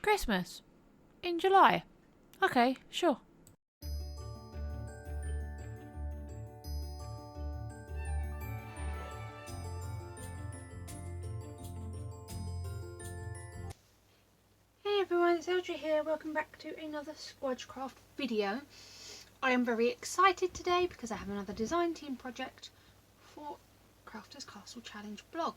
Christmas? In July? Okay, sure. Hey everyone, it's Audrey here. Welcome back to another Squdge craft video. I am very excited today because I have another design team project for Crafters Castle Challenge blog.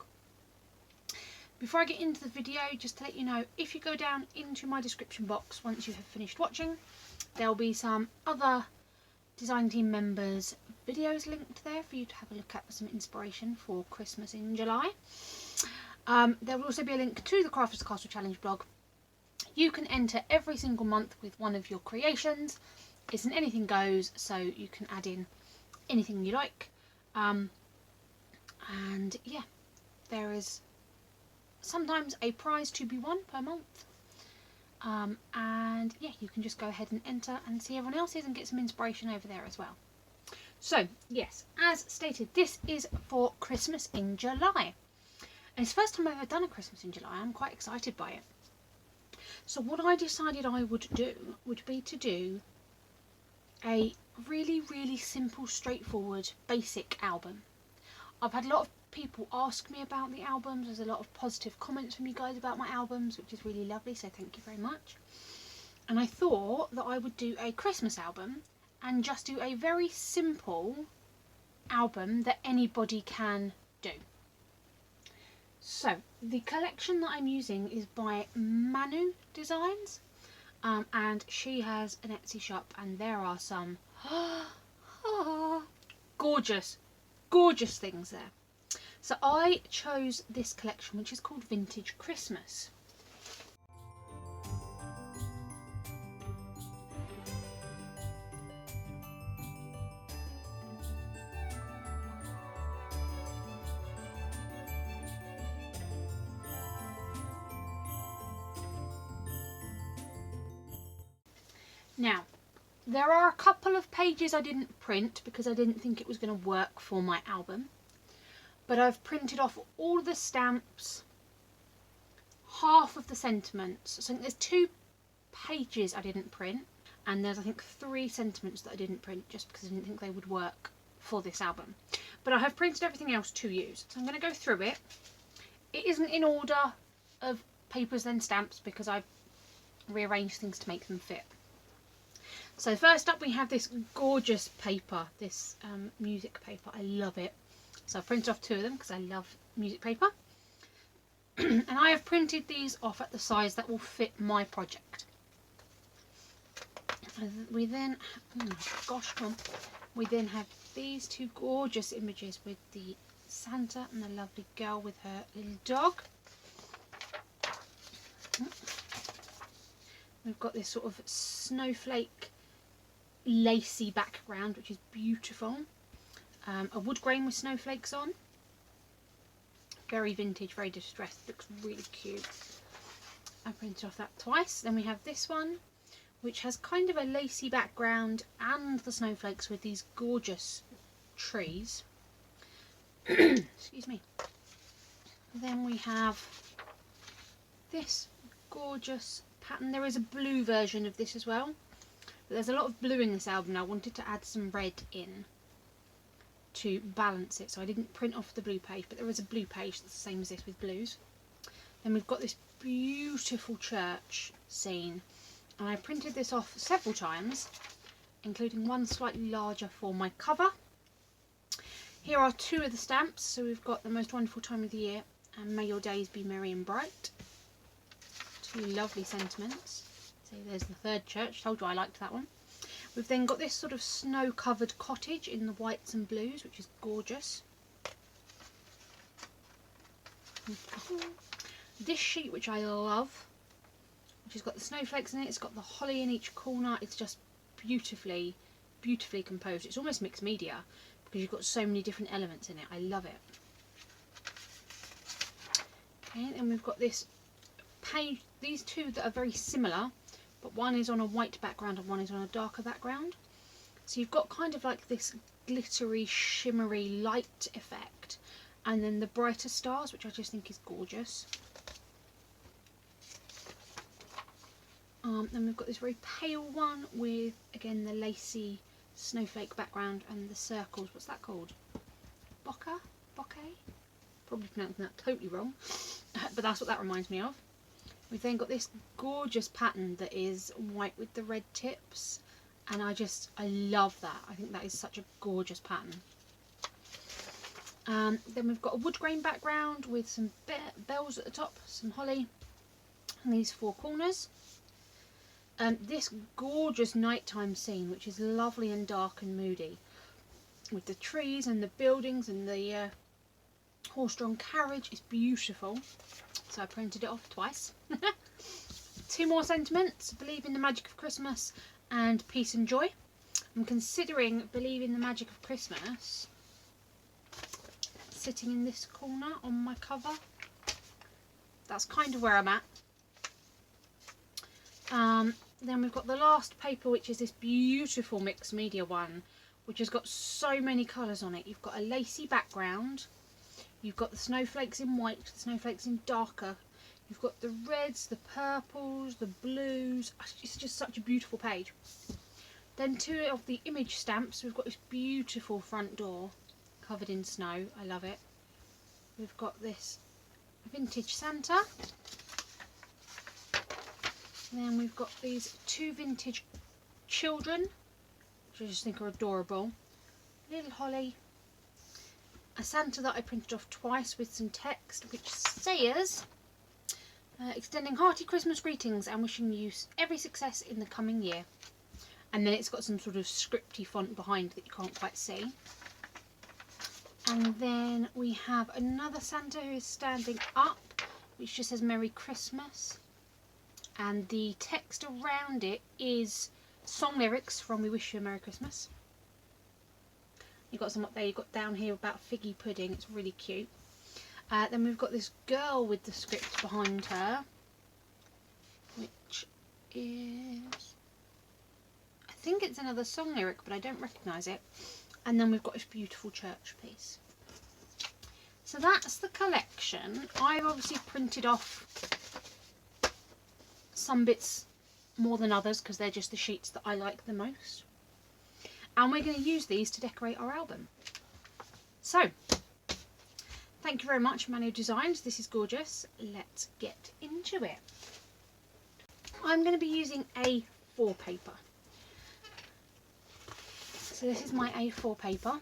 Before I get into the video, just to let you know, if you go down into my description box once you have finished watching, there'll be some other design team members' videos linked there for you to have a look at for some inspiration for Christmas in July. There will also be a link to the Crafters Castle Challenge blog. You can enter every single month with one of your creations. It's an anything goes, so you can add in anything you like. And yeah, there is sometimes a prize to be won per month. And yeah, you can just go ahead and enter and see everyone else's and get some inspiration over there as well. So yes, as stated, this is for Christmas in July. And it's the first time I've ever done a Christmas in July. I'm quite excited by it. So what I decided I would do would be to do a really simple, straightforward, basic album. I've had a lot of people ask me about the albums. There's a lot of positive comments from you guys about my albums, which is really lovely, so thank you very much. And I thought that I would do a Christmas album and just do a very simple album that anybody can do. So the collection that I'm using is by Manu Designs, and she has an Etsy shop, and there are some gorgeous things there. So I chose this collection, which is called Vintage Christmas. Now, there are a couple of pages I didn't print because I didn't think it was going to work for my album. But I've printed off all the stamps, half of the sentiments. So I think there's 2 pages I didn't print, and there's I think 3 sentiments that I didn't print just because I didn't think they would work for this album. But I have printed everything else to use. So I'm going to go through it. It isn't in order of papers and stamps because I've rearranged things to make them fit. So first up we have this gorgeous paper, this music paper. I love it. So I've printed off 2 of them because I love music paper. And I have printed these off at the size that will fit my project. We then, we then have these 2 gorgeous images with the Santa and the lovely girl with her little dog. We've got this sort of snowflake lacy background, which is beautiful. A wood grain with snowflakes on. Very vintage, very distressed, looks really cute. I printed off that twice. Then we have this one, which has kind of a lacy background and the snowflakes with these gorgeous trees. Excuse me. Then we have this gorgeous pattern. There is a blue version of this as well. But there's a lot of blue in this album and I wanted to add some red in to balance it, so I didn't print off the blue page, but there is a blue page that's the same as this with blues. Then we've got this beautiful church scene, and I printed this off several times, including one slightly larger for my cover. Here are 2 of the stamps. So we've got The Most Wonderful Time of the Year and May Your Days Be Merry and Bright. 2 lovely sentiments. See, there's the 3rd church. Told you I liked that one. We've then got this sort of snow-covered cottage in the whites and blues, which is gorgeous. This sheet, which I love, which has got the snowflakes in it. It's got the holly in each corner. It's just beautifully composed. It's almost mixed media because you've got so many different elements in it. I love it. Okay, and we've got this page, these 2 that are very similar, but one is on a white background and one is on a darker background. So you've got kind of like this glittery, shimmery light effect, and then the brighter stars, which I just think is gorgeous. Then we've got this very pale one with, again, the lacy snowflake background and the circles. What's that called? Bokeh? Probably pronouncing that totally wrong, but that's what that reminds me of. We've then got this gorgeous pattern that is white with the red tips, and I love that. I think that is such a gorgeous pattern. Then we've got a wood grain background with some bells at the top, some holly, and these four corners. This gorgeous nighttime scene, which is lovely and dark and moody, with the trees and the buildings and the horse-drawn carriage, is beautiful. So I printed it off twice. 2 more sentiments: believe in the magic of Christmas and peace and joy. I'm considering believe in the magic of Christmas sitting in this corner on my cover. That's kind of where I'm at. Then we've got the last paper, which is this beautiful mixed media one, which has got so many colours on it. You've got a lacy background, you've got the snowflakes in white, the snowflakes in darker, you've got the reds, the purples, the blues. It's just such a beautiful page. Then 2 of the image stamps. We've got this beautiful front door covered in snow. I love it. We've got this vintage Santa. Then we've got these 2 vintage children, which I just think are adorable. Little holly. A Santa that I printed off twice with some text, which says, extending hearty Christmas greetings and wishing you every success in the coming year. And then it's got some sort of scripty font behind that you can't quite see. And then we have another Santa who is standing up, which just says Merry Christmas. And the text around it is song lyrics from We Wish You a Merry Christmas. You've got some up there, you've got down here about figgy pudding, it's really cute. Then we've got this girl with the script behind her, which is, I think it's another song lyric, but I don't recognise it. And then we've got this beautiful church piece. So that's the collection. I've obviously printed off some bits more than others because they're just the sheets that I like the most. And we're going to use these to decorate our album. So, thank you very much, Manu Designs. This is gorgeous. Let's get into it. I'm going to be using A4 paper. So this is my A4 paper,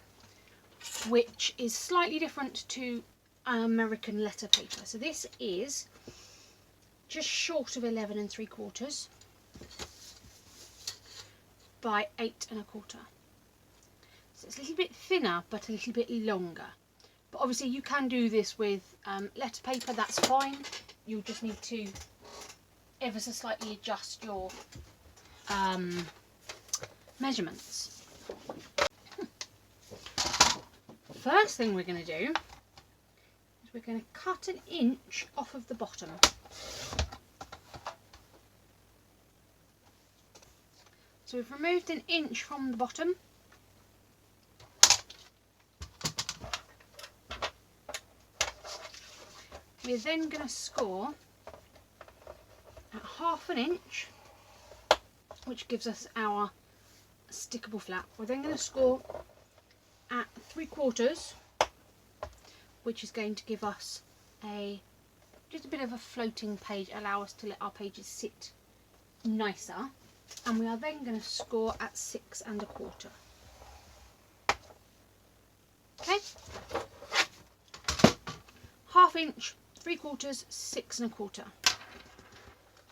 which is slightly different to American letter paper. So this is just short of 11 3/4 by 8 1/4. So it's a little bit thinner but a little bit longer. But obviously you can do this with letter paper, that's fine. You'll just need to ever so slightly adjust your measurements. First thing we're going to do is we're going to cut 1 inch off of the bottom. So we've removed 1 inch from the bottom. We're then going to score at 1/2 inch, which gives us our stickable flap. We're then going to score at 3/4, which is going to give us just a bit of a floating page, allow us to let our pages sit nicer. And we are then going to score at 6 1/4. Okay, 1/2 inch, 3/4, 6 1/4.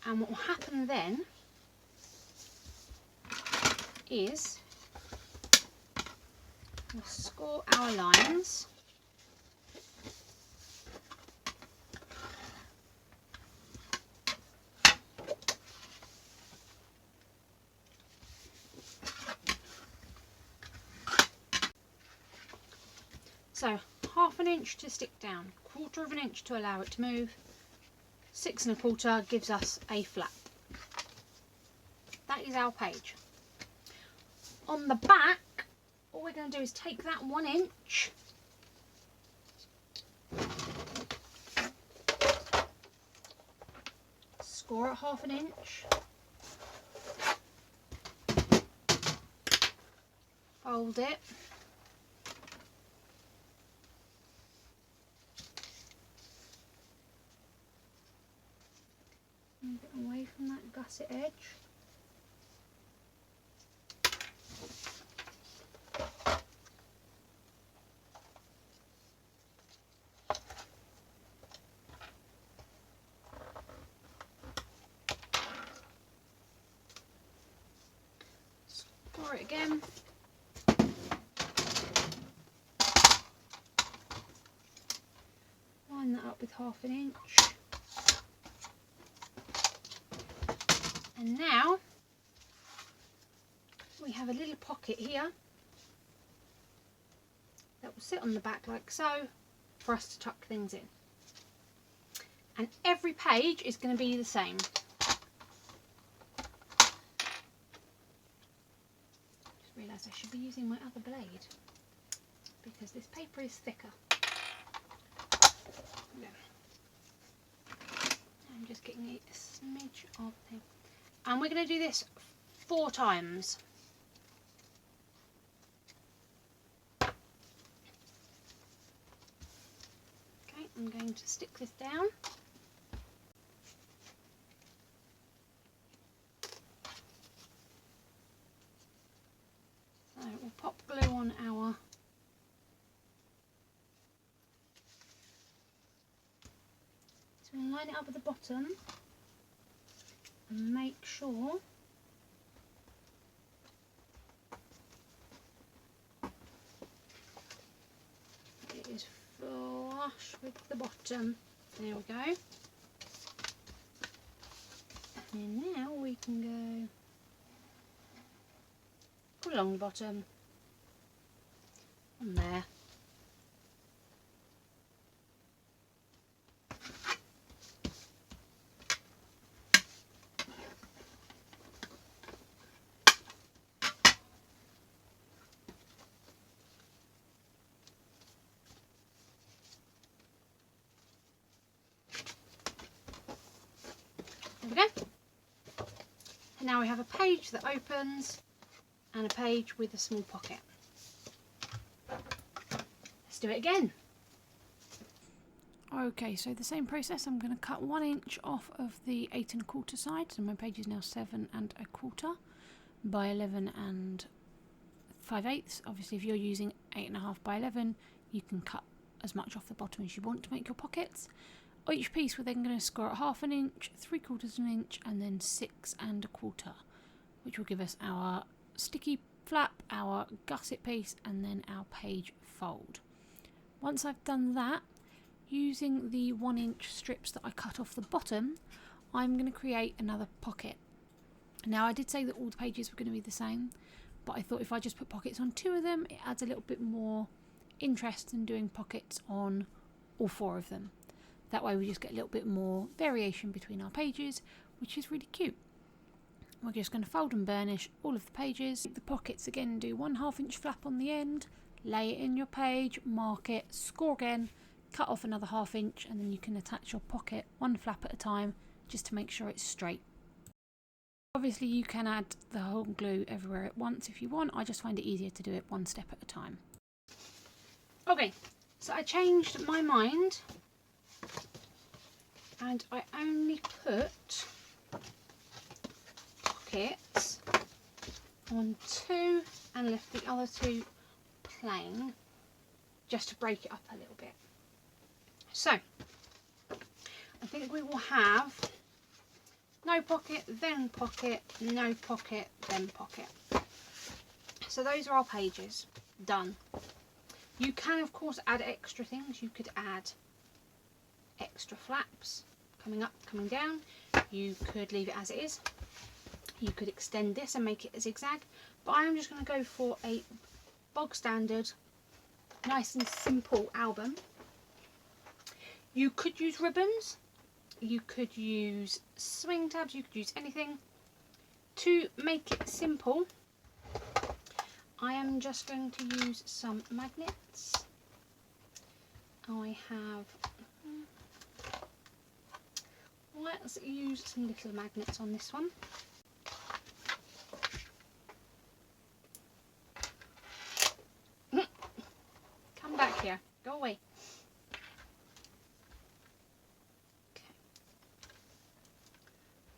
And what will happen then is we'll score our lines. So 1/2 inch to stick down, 1/4 inch to allow it to move, 6 1/4 gives us a flap. That is our page. On the back, all we're going to do is take that 1 inch score at 1/2 inch, fold it. Move it away from that gusset edge. Score it again. Line that up with 1/2 inch. And now we have a little pocket here that will sit on the back like so for us to tuck things in. And every page is going to be the same. Just realised I should be using my other blade because this paper is thicker. Yeah. I'm just getting a smidge of thing. And we're going to do this 4 times. Okay, I'm going to stick this down. So we'll pop glue on our so we'll line it up at the bottom and make sure it is flush with the bottom. There we go. And now we can go along the bottom and there. There we go. And now we have a page that opens and a page with a small pocket. Let's do it again. Okay, so the same process. I'm going to cut 1 inch off of the 8 1/4 side. So my page is now 7 1/4 by 11 5/8. Obviously, if you're using 8 1/2 by 11, you can cut as much off the bottom as you want to make your pockets. Each piece we're then going to score at 1/2 inch, 3/4 inch, and then 6 1/4, which will give us our sticky flap, our gusset piece, and then our page fold. Once I've done that, using the 1 inch strips that I cut off the bottom, I'm going to create another pocket. Now I did say that all the pages were going to be the same, but I thought if I just put pockets on 2 of them, it adds a little bit more interest in doing pockets on all 4 of them. That way we just get a little bit more variation between our pages, which is really cute. We're just going to fold and burnish all of the pages. The pockets again, do 1/2 inch flap on the end, lay it in your page, mark it, score again, cut off another 1/2 inch, and then you can attach your pocket 1 flap at a time just to make sure it's straight. Obviously you can add the whole glue everywhere at once if you want. I just find it easier to do it 1 step at a time. Okay, so I changed my mind and I only put pockets on 2 and left the other 2 plain just to break it up a little bit. So I think we will have no pocket, then pocket, no pocket, then pocket. So those are our pages done. You can of course add extra things. You could add extra flaps coming up, coming down. You could leave it as it is. You could extend this and make it a zigzag, but I'm just going to go for a bog standard, nice and simple album. You could use ribbons, you could use swing tabs, you could use anything. To make it simple, I am just going to use some magnets. I have, let's use some little magnets on this one. here. Go away. Okay.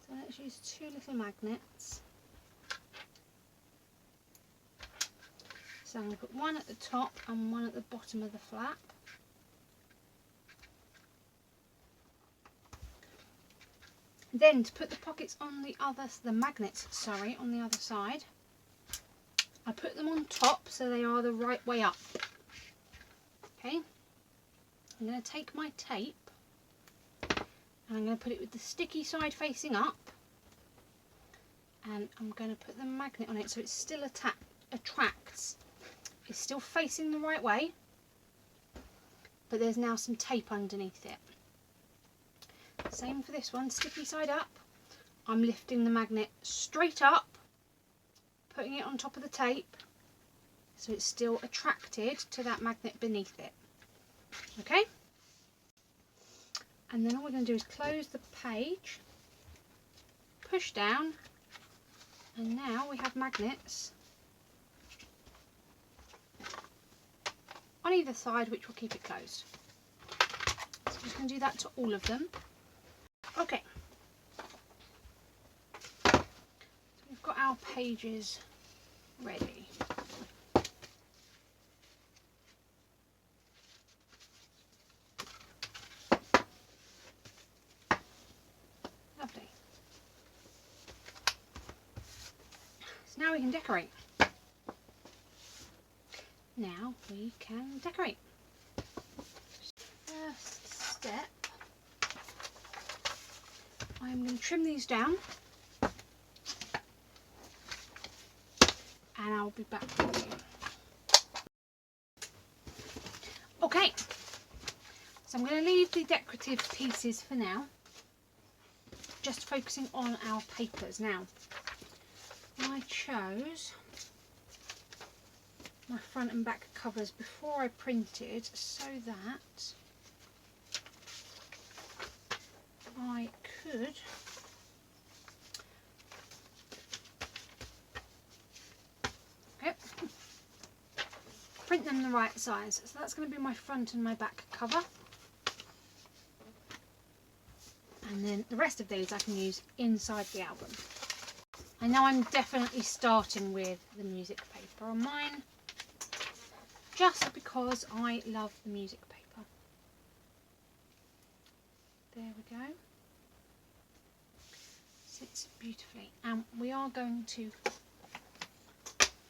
So let's use 2 little magnets. So I'm going to put one at the top and one at the bottom of the flap. Then to put the pockets on the magnets, sorry, on the other side, I put them on top so they are the right way up. Okay, I'm going to take my tape and I'm going to put it with the sticky side facing up, and I'm going to put the magnet on it so it still attracts. It's still facing the right way, but there's now some tape underneath it. Same for this one, sticky side up. I'm lifting the magnet straight up, putting it on top of the tape so it's still attracted to that magnet beneath it. Okay? And then all we're going to do is close the page, push down, and now we have magnets on either side which will keep it closed. So we can do that to all of them. Okay, so we've got our pages ready. Lovely. So now we can decorate. Now we can decorate. First step, I'm going to trim these down and I'll be back with you. Okay, so I'm going to leave the decorative pieces for now, just focusing on our papers. Now, I chose my front and back covers before I printed so that I could print them the right size. So that's going to be my front and my back cover, and then the rest of these I can use inside the album. And now I'm definitely starting with the music paper on mine, just because I love the music paper. There we go. Sits beautifully, and we are going to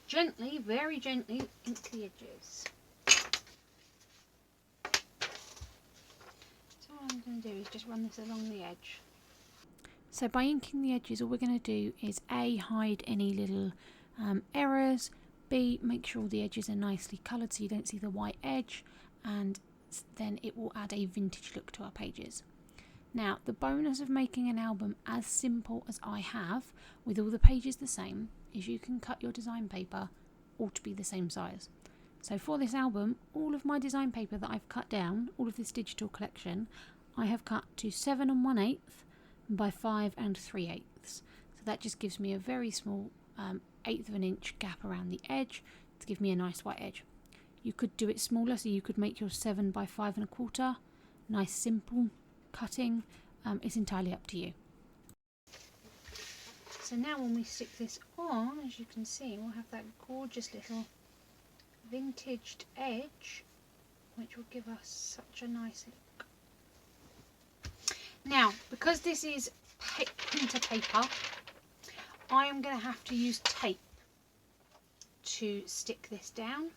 gently, very gently, ink the edges. So what I'm going to do is just run this along the edge. So by inking the edges, all we're going to do is A, hide any little errors, B, make sure all the edges are nicely coloured so you don't see the white edge, and then it will add a vintage look to our pages. Now, the bonus of making an album as simple as I have, with all the pages the same, is you can cut your design paper all to be the same size. So for this album, all of my design paper that I've cut down, all of this digital collection, I have cut to 7 1/8 by 5 3/8. So that just gives me a very small 1/8 of an inch gap around the edge to give me a nice white edge. You could do it smaller, so you could make your 7 by 5 1/4. Nice simple cutting. It's entirely up to you. So now when we stick this on, as you can see, we'll have that gorgeous little vintaged edge, which will give us such a nice look. Now, because this is printer paper, I am going to have to use tape to stick this down.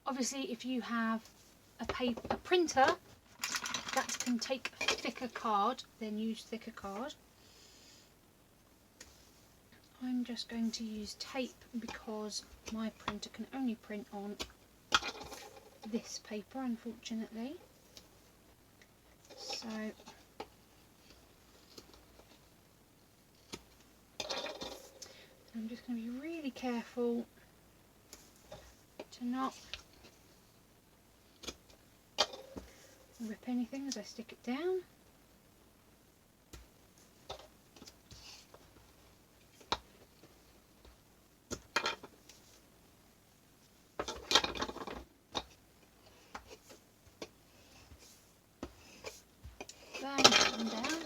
Obviously, if you have a printer that can take thicker card, then use thicker card. I'm just going to use tape because my printer can only print on this paper, unfortunately. So I'm just going to be really careful to not rip anything as I stick it down. them down.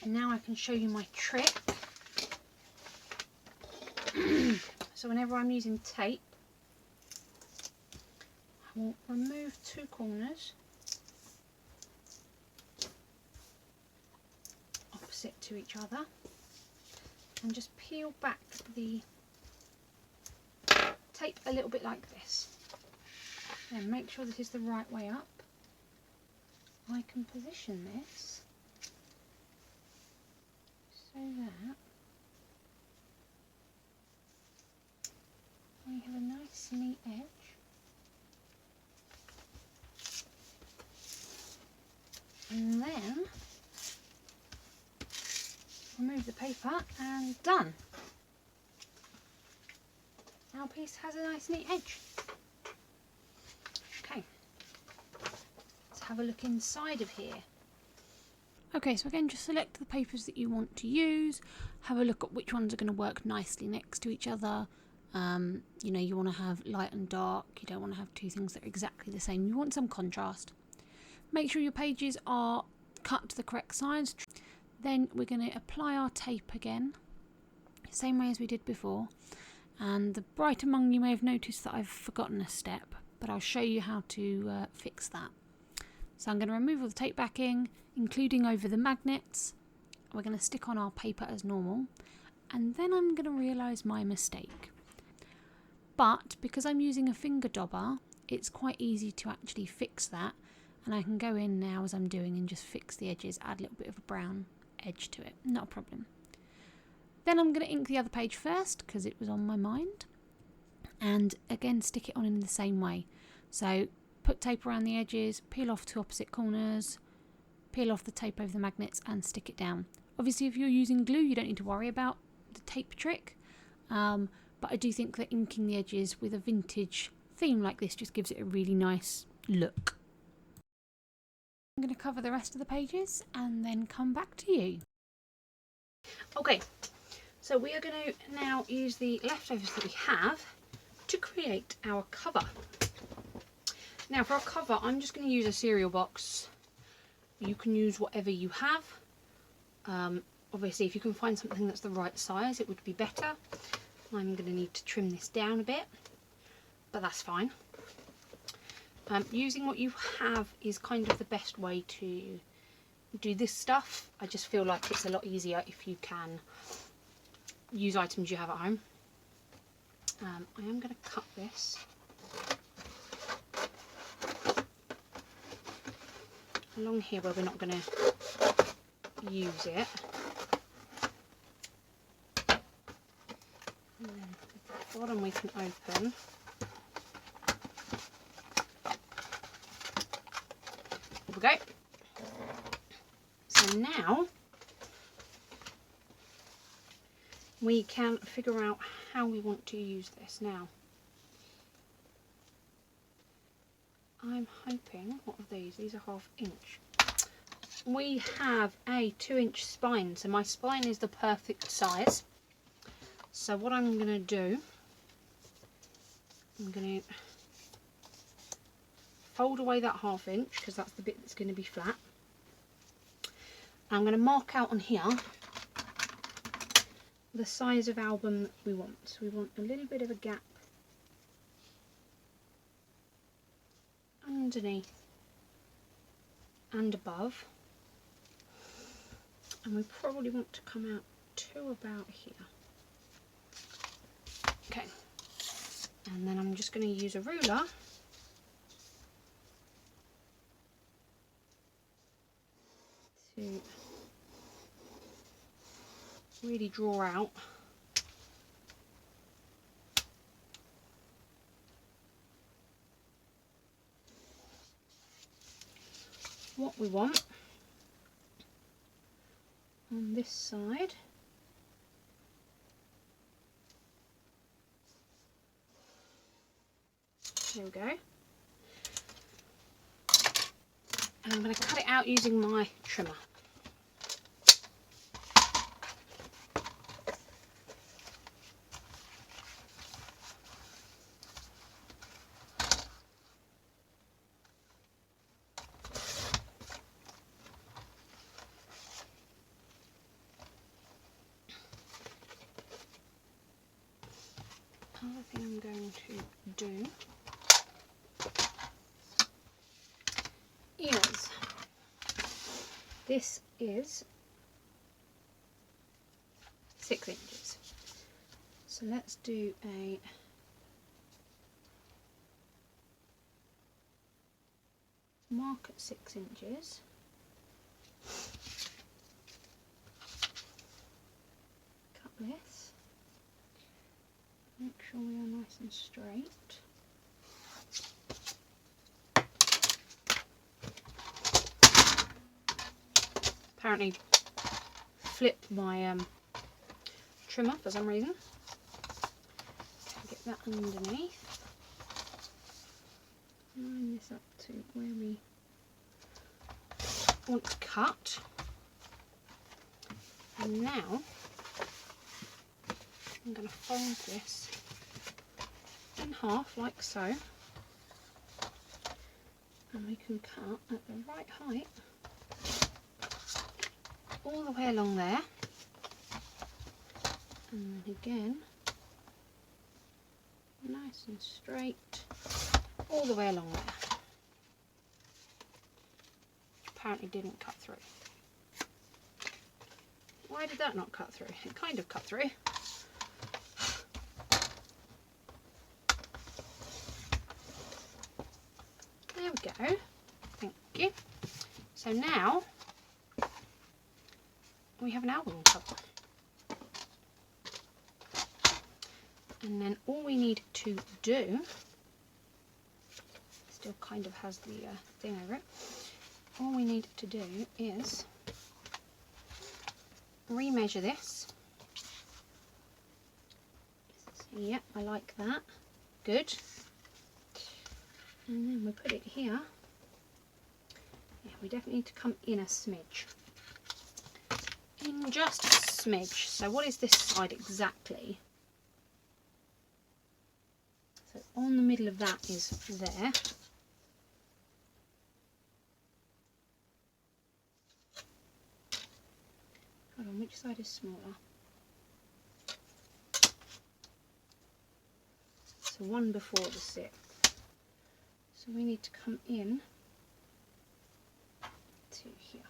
And now I can show you my trick. So whenever I'm using tape, I will remove 2 corners opposite to each other and just peel back the tape a little bit like this. Then make sure this is the right way up. I can position this so that we have a nice neat edge. And then remove the paper and done. Our piece has a nice neat edge. Okay, let's have a look inside of here. Okay, so again, just select the papers that you want to use, have a look at which ones are going to work nicely next to each other. You know, you want to have light and dark, you don't want to have 2 things that are exactly the same, you want some contrast. Make sure your pages are cut to the correct size. Then we're going to apply our tape again, same way as we did before. And the bright among you may have noticed that I've forgotten a step, but I'll show you how to fix that. So I'm going to remove all the tape backing, including over the magnets. We're going to stick on our paper as normal, and then I'm going to realise my mistake. But because I'm using a finger dobber, it's quite easy to actually fix that, and I can go in now as I'm doing and just fix the edges, add a little bit of a brown edge to it, not a problem. Then I'm going to ink the other page first because it was on my mind, and again stick it on in the same way. So put tape around the edges, peel off 2 opposite corners, peel off the tape over the magnets and stick it down. Obviously if you're using glue you don't need to worry about the tape trick, but I do think that inking the edges with a vintage theme like this just gives it a really nice look. I'm going to cover the rest of the pages and then come back to you. Okay, so we are going to now use the leftovers that we have to create our cover. Now for our cover I'm just going to use a cereal box. You can use whatever you have. Obviously if you can find something that's the right size it would be better. I'm going to need to trim this down a bit, but that's fine. Using what you have is kind of the best way to do this stuff. I just feel like it's a lot easier if you can use items you have at home. I am going to cut this along here where we're not going to use it. And then the bottom we can open. There we go. So now we can figure out how we want to use this. Now I'm hoping, what are these? These are 1/2 inch. We have a 2-inch spine, so my spine is the perfect size. So what I'm going to do, I'm going to fold away that 1/2 inch because that's the bit that's going to be flat. I'm going to mark out on here the size of album that we want. So we want a little bit of a gap underneath and above, and we probably want to come out to about here. Okay, and then I'm just going to use a ruler to really draw out what we want on this side. There we go. And I'm going to cut it out using my trimmer. other thing I'm going to do is, this is 6 inches. So let's do a mark at 6 inches. Cut this. Make sure we are nice and straight. Apparently flipped my trimmer for some reason. Get that underneath. Line this up to where we want to cut. And now I'm going to fold this in half like so, and we can cut at the right height all the way along there, and then again nice and straight all the way along there. Apparently didn't cut through. Why did that not cut through? It kind of cut through. There we go. Thank you. So now we have an album cover. And then all we need to do, still kind of has the thing over it, all we need to do is remeasure this. Yep, I like that. Good. And then we put it here. Yeah, we definitely need to come in a smidge. In just a smidge. So what is this side exactly? So on the middle of that is there. Hold on, which side is smaller? So one before the 6th. So we need to come in to here.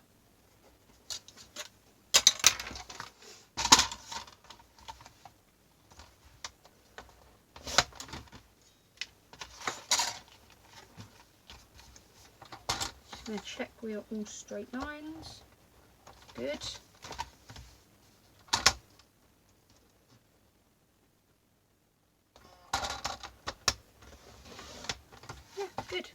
Just going to check we are all straight lines. Good. Good.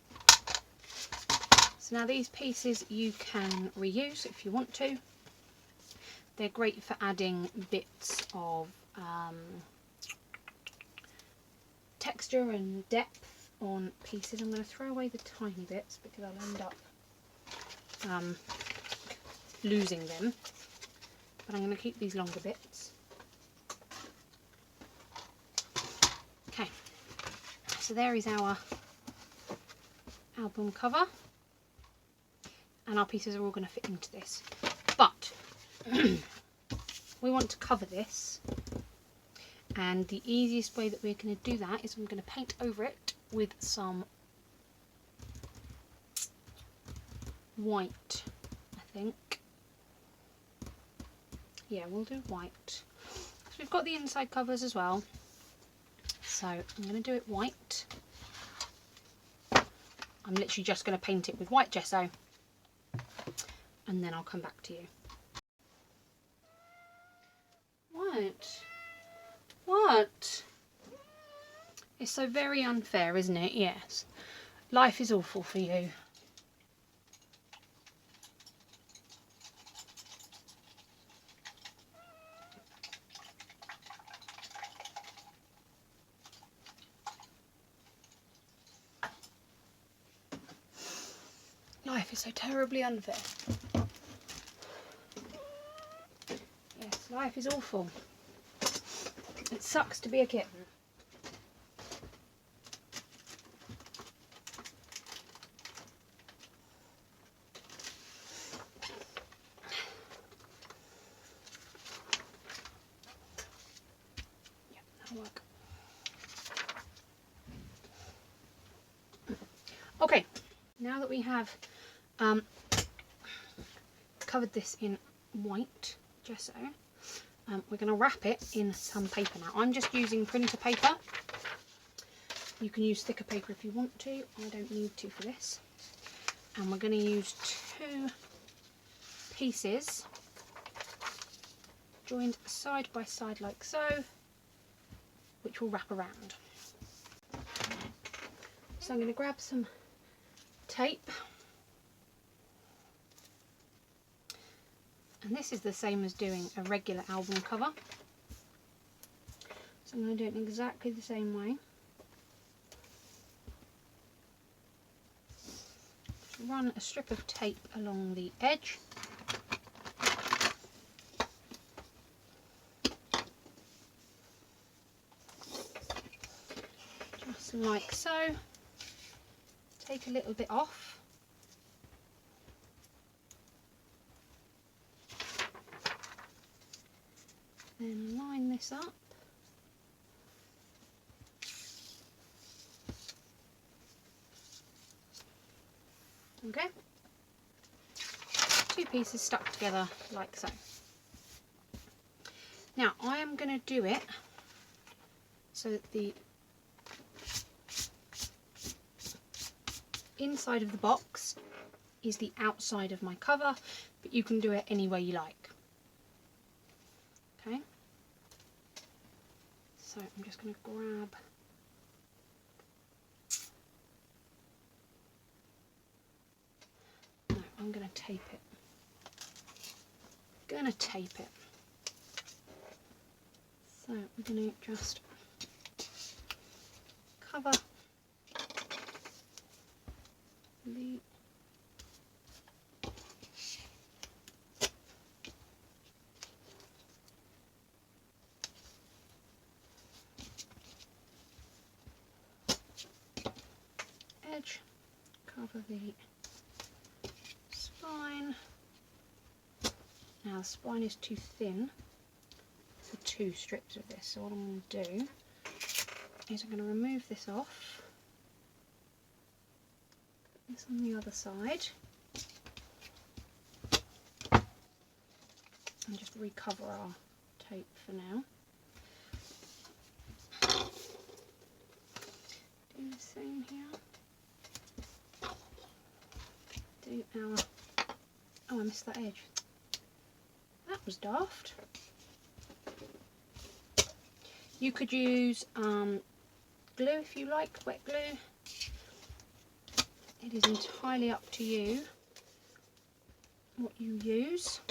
So now these pieces you can reuse if you want to. They're great for adding bits of texture and depth on pieces. I'm going to throw away the tiny bits because I'll end up losing them. But I'm going to keep these longer bits. Okay, so there is our album cover, and our pieces are all going to fit into this, but we want to cover this, and the easiest way that we're going to do that is I'm going to paint over it with some white, I think. Yeah, we'll do white. So we've got the inside covers as well, so I'm going to do it white. I'm literally just going to paint it with white gesso, and then I'll come back to you. What? What? It's so very unfair, isn't it? Yes. Life is awful for you. Life is so terribly unfair. Yes, life is awful. It sucks to be a kitten. Yep, that'll work. now that we have covered this in white gesso, we're going to wrap it in some paper. Now I'm just using printer paper. You can use thicker paper if you want to. I don't need to for this. And we're going to use 2 pieces joined side by side like so, which will wrap around. So I'm going to grab some tape, and this is the same as doing a regular album cover, so I'm going to do it in exactly the same way. Run a strip of tape along the edge, just like so. Take a little bit off, then line this up, okay, 2 pieces stuck together like so. Now I am going to do it so that the inside of the box is the outside of my cover, but you can do it any way you like. Okay, so I'm just going to grab I'm going to tape it. So we're going to just cover the edge, cover the spine. Now the spine is too thin for 2 strips of this, so what I'm going to do is I'm going to remove this off, put this on the other side, and just recover our tape for now. Do the same here. Do our... Oh, I missed that edge. That was daft. You could use glue if you like, wet glue. It is entirely up to you what you use.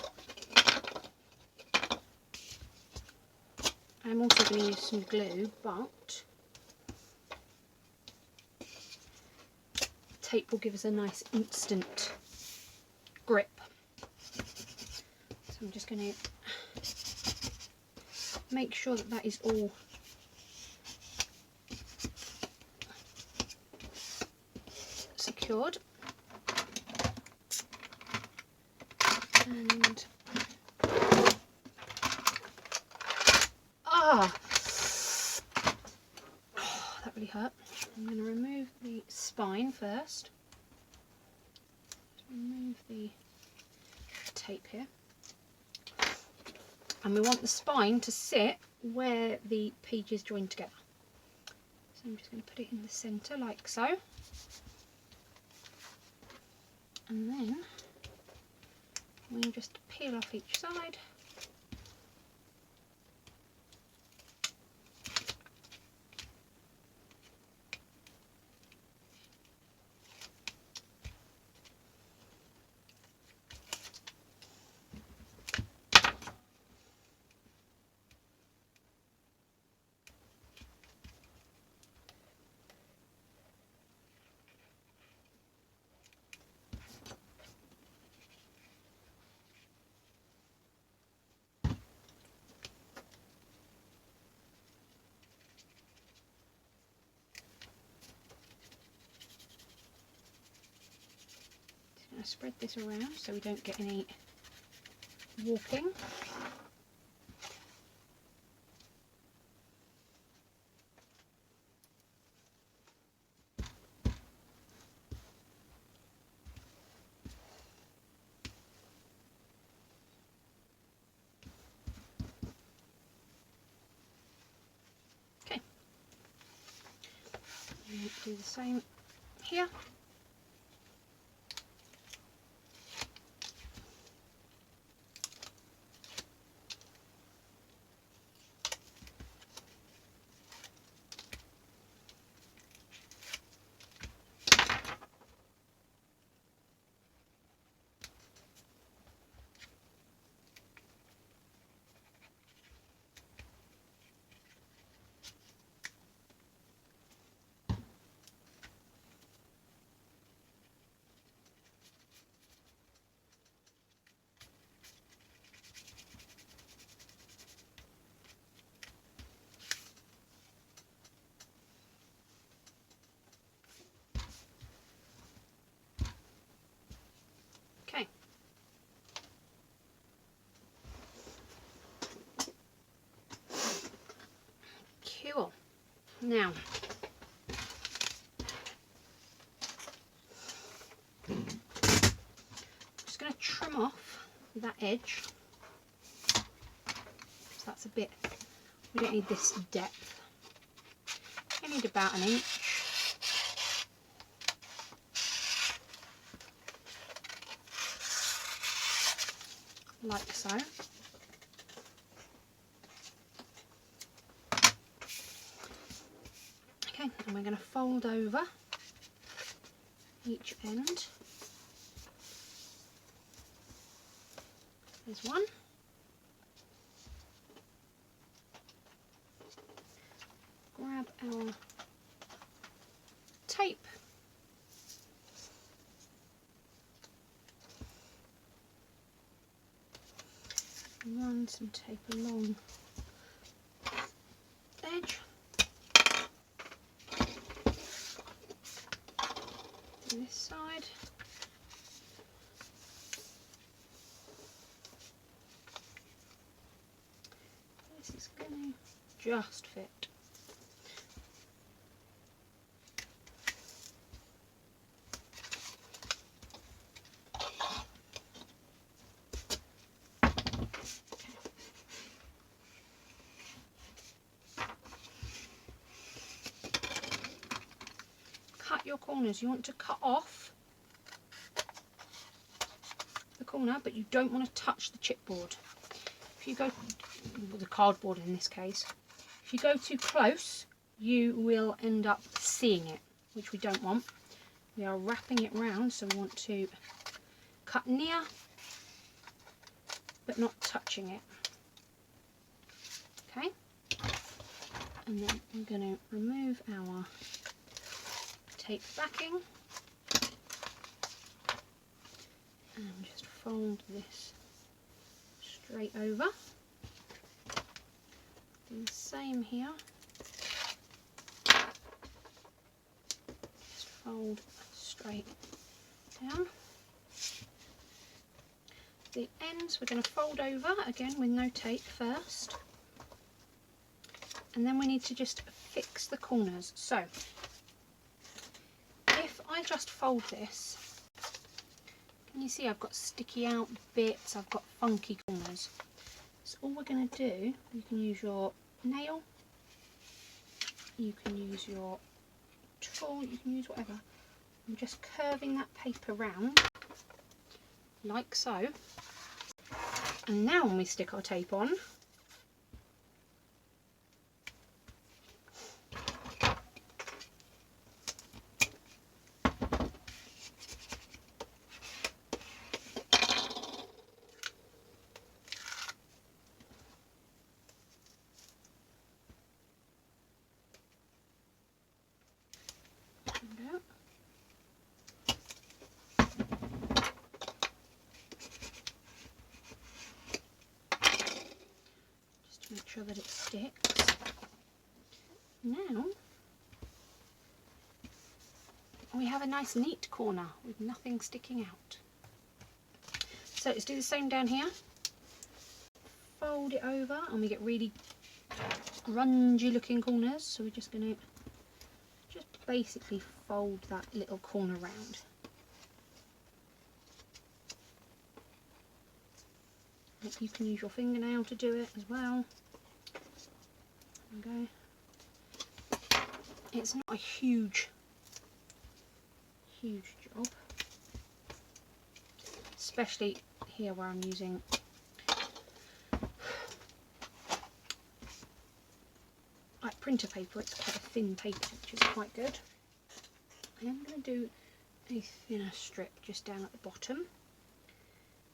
I'm also going to use some glue, but tape will give us a nice instant grip. So I'm just going to make sure that that is all secured, and that really hurt. I'm going to remove the spine first. Remove the tape here, and we want the spine to sit where the page is joined together. So I'm just going to put it in the centre like so, and then we'll just peel off each side. Spread this around so we don't get any warping. do the same here. Okay. Cool. Now, I'm just going to trim off that edge. So that's a bit, we don't need this depth. I need about an inch. Like so. Okay, and we're going to fold over each end. There's one. Grab our tape. Run some tape along the edge. To this side. This is going to just fit. Cut your corners. You want to cut off the corner, but you don't want to touch the chipboard. If you go, well, the cardboard in this case, if you go too close, you will end up seeing it, which we don't want. We are wrapping it round, so we want to cut near, but not touching it. Okay, and then I'm going to remove our tape backing and just fold this straight over. Do the same here. Just fold straight down. The ends we're going to fold over again with no tape first, and then we need to just fix the corners. So if I just fold this, can you see I've got sticky out bits, I've got funky corners. So all we're going to do, you can use your nail, you can use your tool, you can use whatever. I'm just curving that paper round, like so. And now when we stick our tape on, make sure that it sticks. Now we have a nice neat corner with nothing sticking out. So let's do the same down here. Fold it over and we get really grungy looking corners, so we're just going to just basically fold that little corner round. You can use your fingernail to do it as well. There we go. It's not a huge huge job, especially here where I'm using like printer paper. It's quite a thin paper, which is quite good. I am going to do a thinner strip just down at the bottom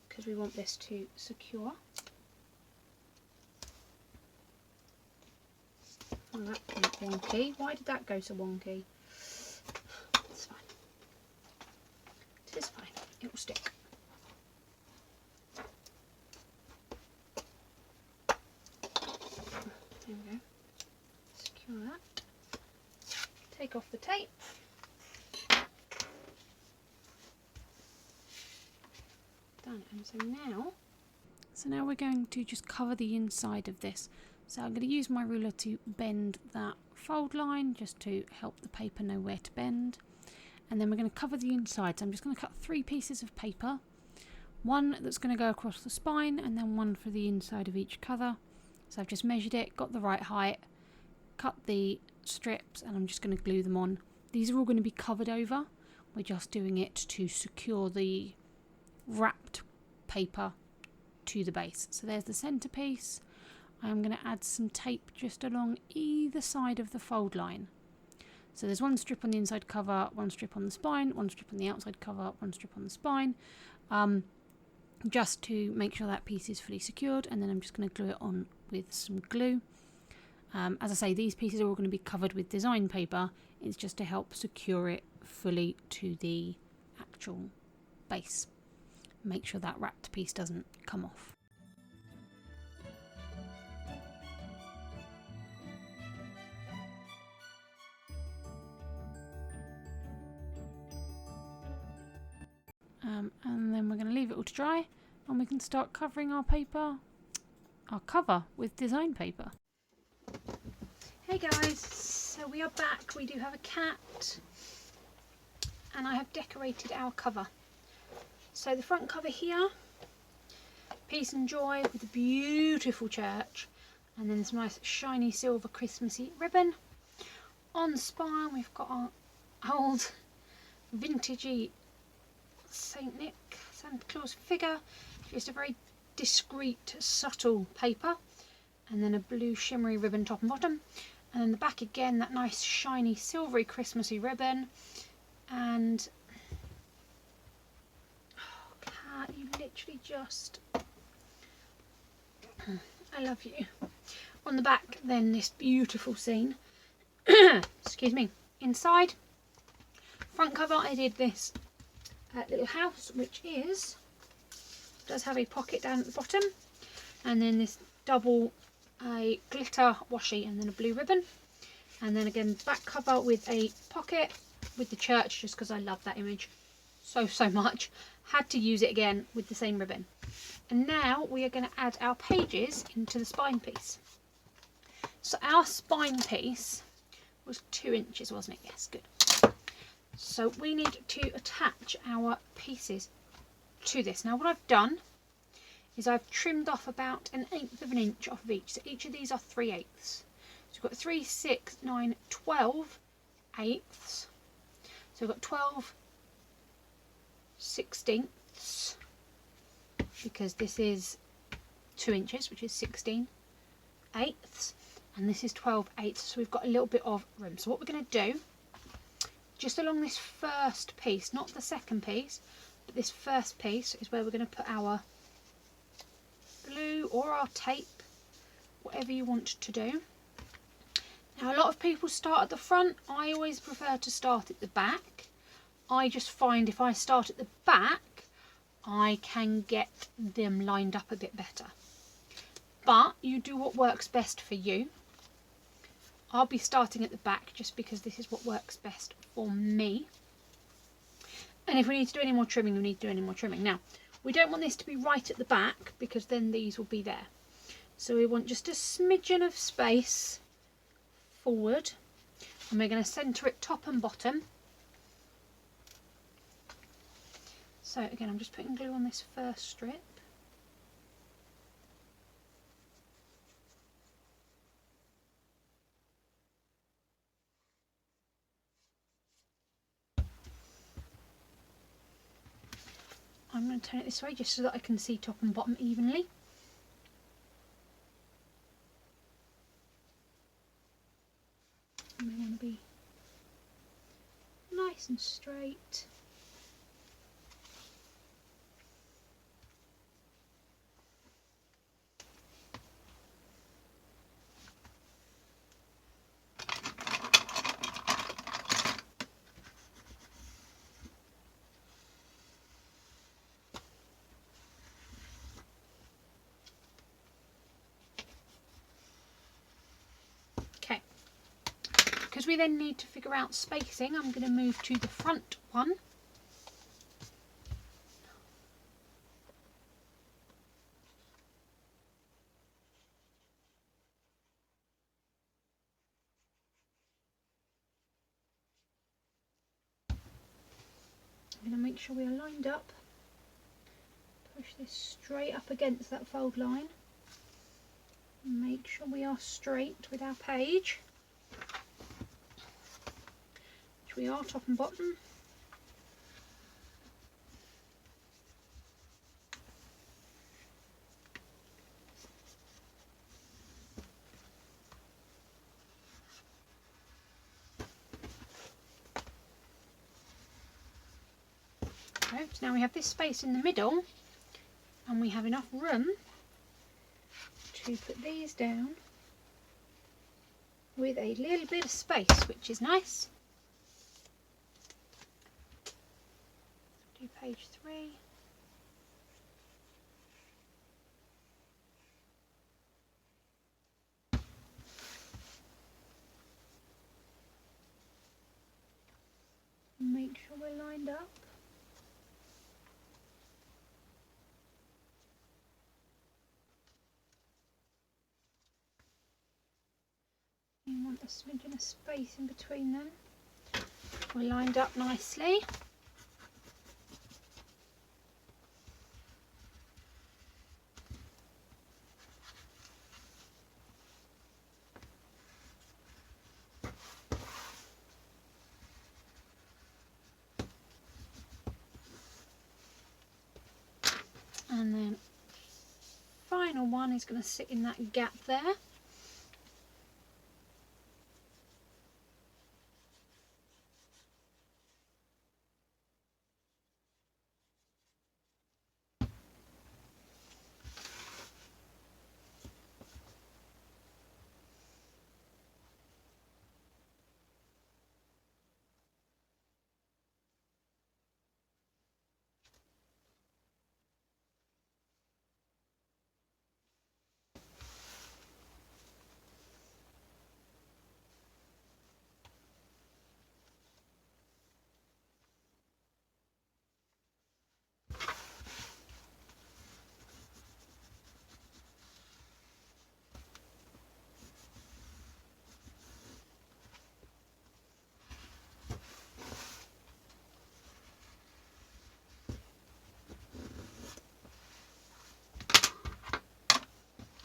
because we want this to secure. Oh, that went wonky. Why did that go so wonky? It's fine. It is fine. It will stick. There we go. Secure that. Take off the tape. Done. And so now we're going to just cover the inside of this. So I'm going to use my ruler to bend that fold line just to help the paper know where to bend. And then we're going to cover the inside. So I'm just going to cut 3 pieces of paper. One that's going to go across the spine and then one for the inside of each cover. So I've just measured it, got the right height, cut the strips, and I'm just going to glue them on. These are all going to be covered over. We're just doing it to secure the wrapped paper to the base. So there's the centerpiece. I'm going to add some tape just along either side of the fold line. So there's one strip on the inside cover, one strip on the spine, one strip on the outside cover, one strip on the spine, just to make sure that piece is fully secured, and then I'm just going to glue it on with some glue. As I say, these pieces are all going to be covered with design paper. It's just to help secure it fully to the actual base. Make sure that wrapped piece doesn't come off. And then we're going to leave it all to dry, and we can start covering our cover with design paper. Hey guys, so we are back. We do have a cat, and I have decorated our cover. So the front cover here, peace and joy with a beautiful church, and then this nice shiny silver Christmassy ribbon. On the spine we've got our old vintagey Saint Nick, Santa Claus figure, just a very discreet, subtle paper, and then a blue shimmery ribbon top and bottom, and then the back again, that nice shiny silvery Christmassy ribbon. And oh, cat, you literally just, I love you. On the back then, this beautiful scene. Excuse me. Inside, front cover, I did this little house, which does have a pocket down at the bottom, and then this double glitter washi, and then a blue ribbon, and then again back cover with a pocket with the church, just because I love that image so much. Had to use it again with the same ribbon. And now we are going to add our pages into the spine piece. So our spine piece was 2 inches, wasn't it? Yes, good. So we need to attach our pieces to this. Now what I've done is I've trimmed off about 1/8 of an inch off of each. So each of these are 3/8. So we've got 3, 6, 9, 12 eighths. So we've got 12 16ths, because this is 2 inches, which is 16 eighths, and this is 12 eighths. So we've got a little bit of room. So what we're going to do, just along this first piece, not the second piece, but this first piece, is where we're going to put our glue or our tape, whatever you want to do. Now a lot of people start at the front. I always prefer to start at the back. I just find if I start at the back, I can get them lined up a bit better. But you do what works best for you. I'll be starting at the back just because this is what works best for me. And if we need to do any more trimming, we need to do any more trimming. Now, we don't want this to be right at the back, because then these will be there. So we want just a smidgen of space forward, and we're going to centre it top and bottom. So again, I'm just putting glue on this first strip. I'm going to turn it this way just so that I can see top and bottom evenly. And they want to be nice and straight. Because we then need to figure out spacing, I'm going to move to the front one. I'm going to make sure we are lined up. Push this straight up against that fold line. Make sure we are straight with our page. Which we are top and bottom. Okay, so now we have this space in the middle and we have enough room to put these down with a little bit of space, which is nice. Do page 3. Make sure we're lined up. You want a smidgen of space in between them. We're lined up nicely. And then final one is going to sit in that gap there.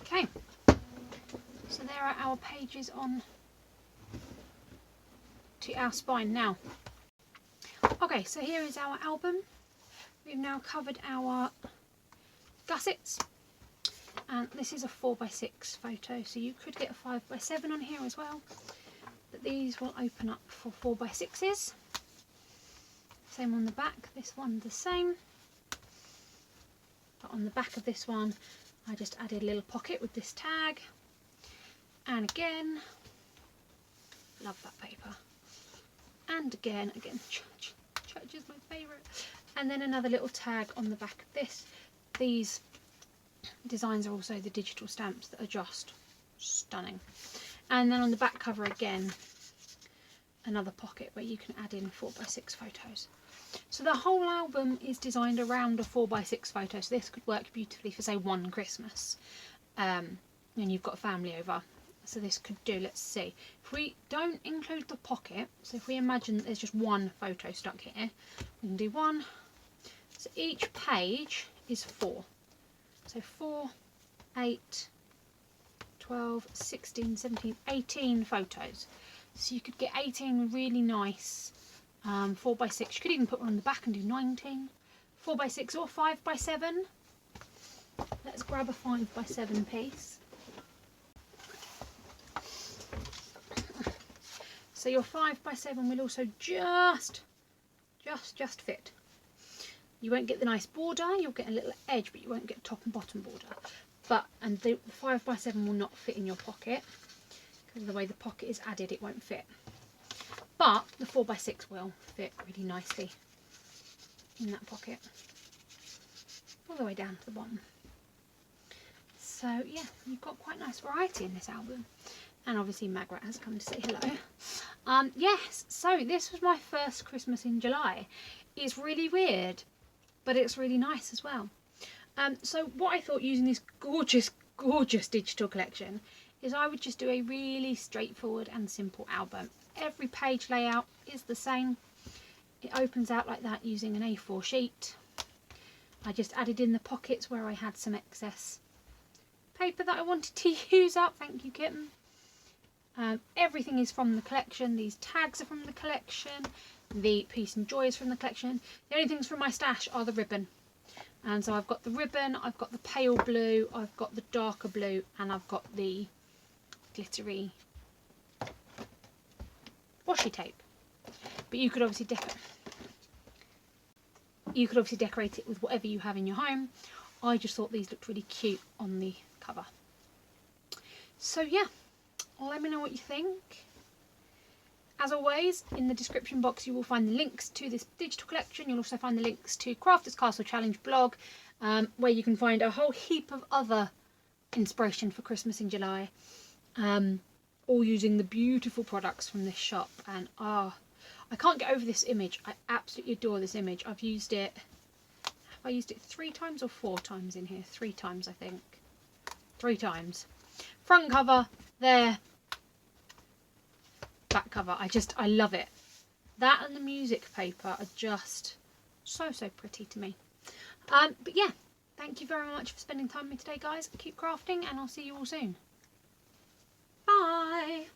Okay, so there are our pages on to our spine now. Okay, so here is our album. We've now covered our gussets, and this is a 4x6 photo, so you could get a 5x7 on here as well, but these will open up for 4x6s. Same on the back, this one the same, but on the back of this one I just added a little pocket with this tag, and again, love that paper, and again, Squdge is my favourite, and then another little tag on the back of this. These designs are also the digital stamps that are just stunning, and then on the back cover again, another pocket where you can add in 4x6 photos. So the whole album is designed around a 4x6 photo, so this could work beautifully for, say, one Christmas, and you've got a family over. So this could do, let's see, if we don't include the pocket, so if we imagine that there's just one photo stuck here, we can do one. So each page is 4. So 4, 8, 12, 16, 17, 18 photos. So you could get 18 really nice 4x6. You could even put one on the back and do 19. 4x6 or 5x7. Let's grab a 5x7 piece. So your 5x7 will also just fit. You won't get the nice border, you'll get a little edge, but you won't get top and bottom border. And the 5x7 will not fit in your pocket, because of the way the pocket is added, it won't fit. But the 4x6 will fit really nicely in that pocket, all the way down to the bottom. So yeah, you've got quite nice variety in this album. And obviously Margaret has come to say hello. Yes, so this was my first Christmas in July. It's really weird, but it's really nice as well. So what I thought, using this gorgeous digital collection, is I would just do a really straightforward and simple album. Every page layout is the same. It opens out like that using an A4 sheet. I just added in the pockets where I had some excess paper that I wanted to use up. Thank you, kitten. Everything is from the collection. These tags are from the collection. The Peace and Joy is from the collection. The only things from my stash are the ribbon. And so I've got the ribbon, I've got the pale blue, I've got the darker blue, and I've got the glittery washi tape. But you could obviously decorate it with whatever you have in your home. I just thought these looked really cute on the cover. So yeah, let me know what you think. As always, in the description box you will find the links to this digital collection. You'll also find the links to Crafters Castle Challenge blog, where you can find a whole heap of other inspiration for Christmas in July, all using the beautiful products from this shop. And I can't get over this image. I absolutely adore this image. I've used it, have I used it 3 times or 4 times in here? 3 times, I think. 3 times. Front cover, there. Back cover. I love it. That and the music paper are just so pretty to me. But yeah, thank you very much for spending time with me today, guys. Keep crafting, and I'll see you all soon. Bye.